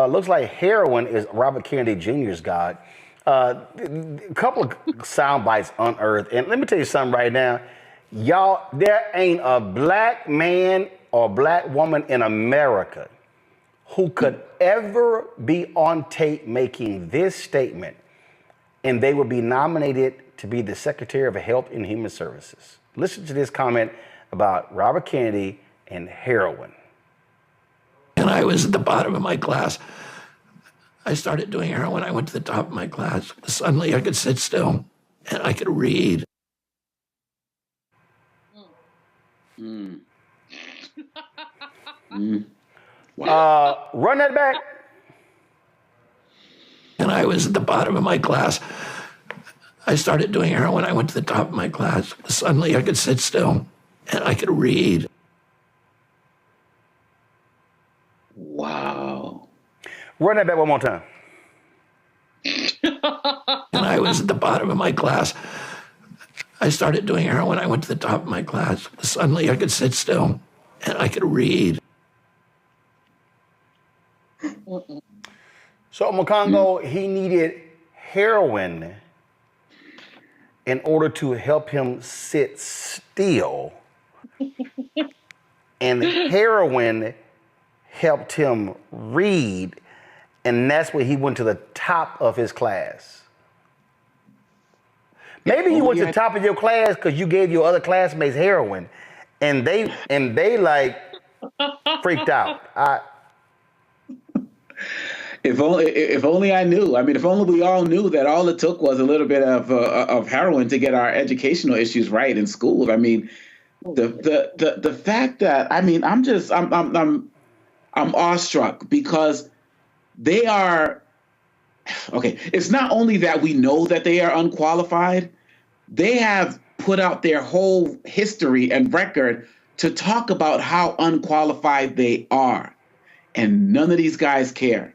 Looks like heroin is Robert Kennedy Jr.'s God. A couple of sound bites unearthed. And let me tell you something right now. Y'all, there ain't a black man or black woman in America who could ever be on tape making this statement and they would be nominated to be the Secretary of Health and Human Services. Listen to this comment about Robert Kennedy and heroin. And I was at the bottom of my class. I started doing heroin. I went to the top of my class. Suddenly I could sit still and I could read. Run that back. And I was at the bottom of my class. I started doing heroin. I went to the top of my class. Suddenly I could sit still and I could read. Wow. Run that back one more time. And I was at the bottom of my class. I started doing heroin. I went to the top of my class. Suddenly I could sit still and I could read. So Mokongo, he needed heroin in order to help him sit still. And heroin helped him read, and that's where he went to the top of his class. Maybe you went to the top of your class because you gave your other classmates heroin, and they like freaked out. If only I knew. I mean, if only we all knew that all it took was a little bit of heroin to get our educational issues right in school. I mean, the fact that I'm awestruck because they are okay. It's not only that we know that they are unqualified; they have put out their whole history and record to talk about how unqualified they are, and none of these guys care.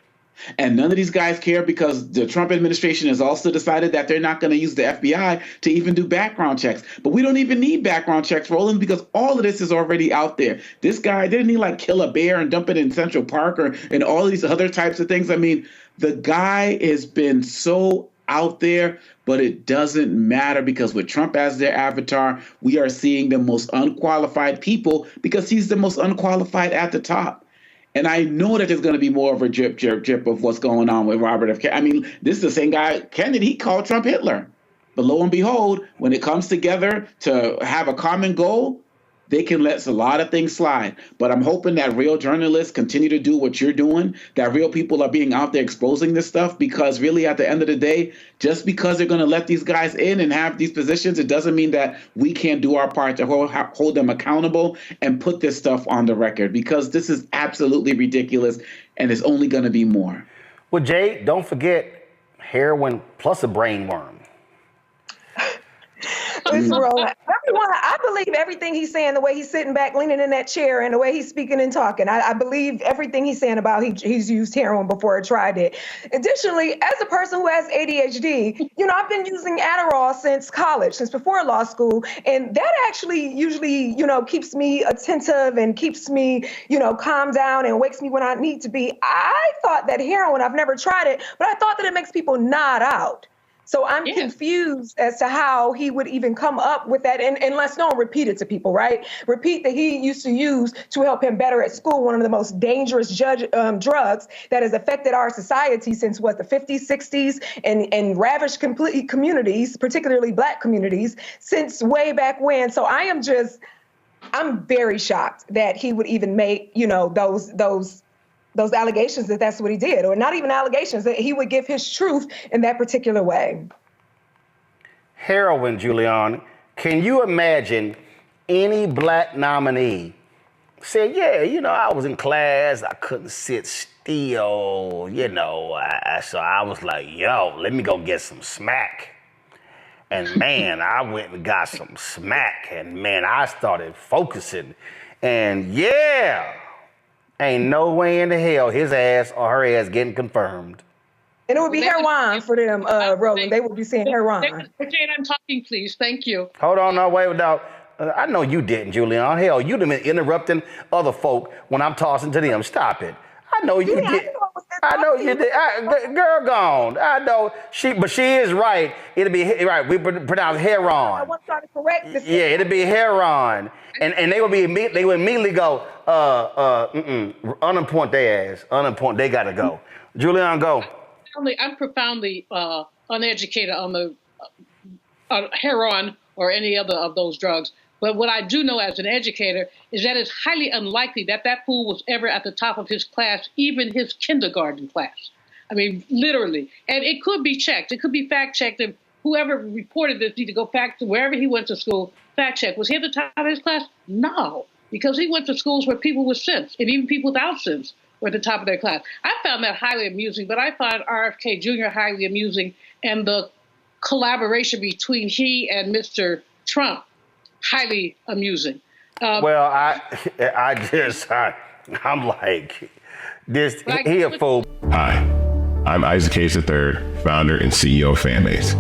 And none of these guys care because the Trump administration has also decided that they're not going to use the FBI to even do background checks. But we don't even need background checks, Roland, because all of this is already out there. This guy, didn't he like kill a bear and dump it in Central Park and all these other types of things? I mean, the guy has been so out there, but it doesn't matter because with Trump as their avatar, we are seeing the most unqualified people because he's the most unqualified at the top. And I know that there's going to be more of a drip of what's going on with Robert F. Kennedy. I mean, this is the same guy, Kennedy, he called Trump Hitler. But lo and behold, when it comes together to have a common goal, they can let a lot of things slide. But I'm hoping that real journalists continue to do what you're doing, that real people are being out there exposing this stuff, because really at the end of the day, just because they're going to let these guys in and have these positions, it doesn't mean that we can't do our part to hold them accountable and put this stuff on the record, because this is absolutely ridiculous and there's only going to be more. Well, Jay, don't forget heroin plus a brain worm. Listen, Roland, I believe everything he's saying, the way he's sitting back, leaning in that chair, and the way he's speaking and talking. I believe everything he's saying about he's used heroin before or tried it. Additionally, as a person who has ADHD, I've been using Adderall since college, since before law school, and that actually usually, keeps me attentive and keeps me, calm down and wakes me when I need to be. I thought that heroin, I've never tried it, but I thought that it makes people nod out. So I'm confused as to how he would even come up with that, and unless no one repeat it to people, right? Repeat that he used to use to help him better at school, one of the most dangerous drugs that has affected our society since, the 50s, 60s, and ravaged complete communities, particularly Black communities, since way back when. So I'm very shocked that he would even make, those allegations that that's what he did, or not even allegations, that he would give his truth in that particular way. Heroin, Julian, can you imagine any Black nominee say, I was in class, I couldn't sit still, so I was like, let me go get some smack. And man, I went and got some smack, and man, I started focusing, and ain't no way in the hell his ass or her ass getting confirmed. And it would be heroin for them, Roland. They would be saying heroin. Jane, I'm talking, please. Thank you. Hold on, no, wait, no. I know you didn't, Julian. Hell, you've been interrupting other folk when I'm tossing to them. Stop it. I know you did. I was I know you did. Girl gone. I know but she is right. It'll be right. We pronounce heron. I want y'all to correct this. Yeah, it'll be heron. And they would immediately go, unemployment their ass. Unemployment, they gotta go. Julian, go. I'm profoundly uneducated on the heroin or any other of those drugs. But what I do know as an educator is that it's highly unlikely that fool was ever at the top of his class, even his kindergarten class. I mean, literally. And it could be checked. It could be fact-checked. And whoever reported this need to go back to wherever he went to school, fact-check. Was he at the top of his class? No, because he went to schools where people with sense, and even people without sense, were at the top of their class. I found that highly amusing, but I find RFK Jr. highly amusing, and the collaboration between he and Mr. Trump highly amusing. Well, I'm like, this, he a fool. Hi, I'm Isaac Hayes III, founder and CEO of Fanbase.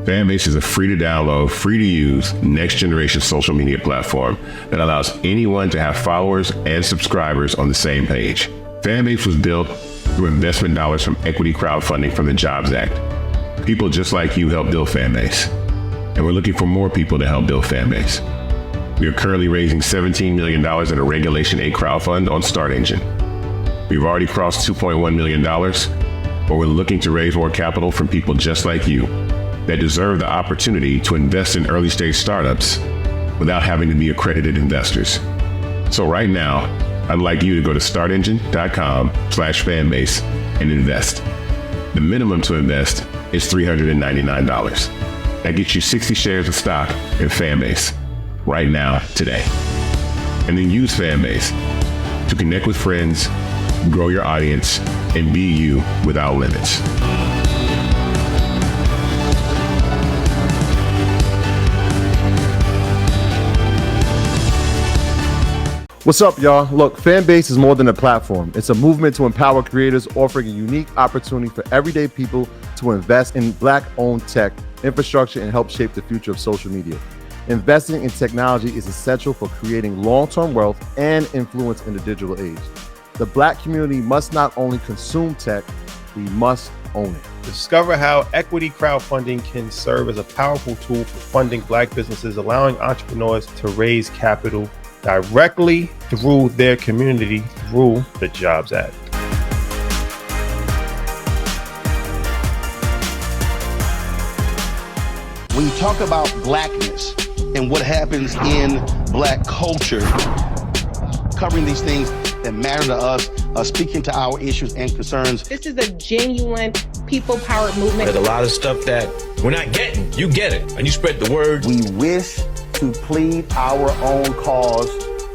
Fanbase is a free to download, free to use, next generation social media platform that allows anyone to have followers and subscribers on the same page. Fanbase was built through investment dollars from equity crowdfunding from the Jobs Act. People just like you help build Fanbase. And we're looking for more people to help build Fanbase. We are currently raising $17 million in a Regulation A crowdfund on Start Engine. We've already crossed $2.1 million, but we're looking to raise more capital from people just like you that deserve the opportunity to invest in early stage startups without having to be accredited investors. So right now, I'd like you to go to startengine.com/fanbase and invest. The minimum to invest is $399. That gets you 60 shares of stock in Fanbase right now, today. And then use Fanbase to connect with friends, grow your audience, and be you without limits. What's up, y'all? Look, Fanbase is more than a platform. It's a movement to empower creators, offering a unique opportunity for everyday people to invest in Black-owned tech, infrastructure, and help shape the future of social media. Investing in technology is essential for creating long-term wealth and influence in the digital age. The Black community must not only consume tech, we must own it. Discover how equity crowdfunding can serve as a powerful tool for funding Black businesses, allowing entrepreneurs to raise capital directly through their community through the Jobs Act. When you talk about Blackness and what happens in Black culture, covering these things that matter to us, speaking to our issues and concerns. This is a genuine people-powered movement. There's a lot of stuff that we're not getting. You get it, and you spread the word. We wish to plead our own cause.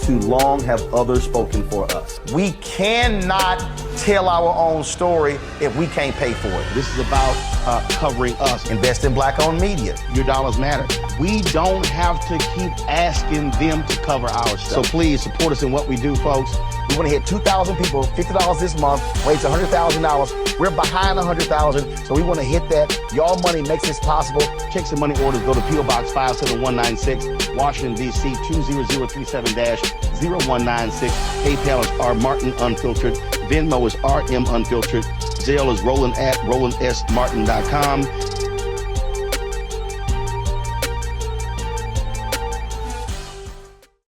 Too long have others spoken for us. We cannot tell our own story if we can't pay for it. This is about covering us. Invest in Black-owned media. Your dollars matter. We don't have to keep asking them to cover our stuff. So please support us in what we do, folks. We want to hit 2,000 people, $50 this month, raise $100,000. We're behind 100,000, so we want to hit that. Y'all money makes this possible. Checks and money orders go to P.O. Box 57196, Washington, D.C. 20037-0196. PayPal is R Martin Unfiltered. Venmo is RM Unfiltered. Zelle is Roland at RolandSMartin.com.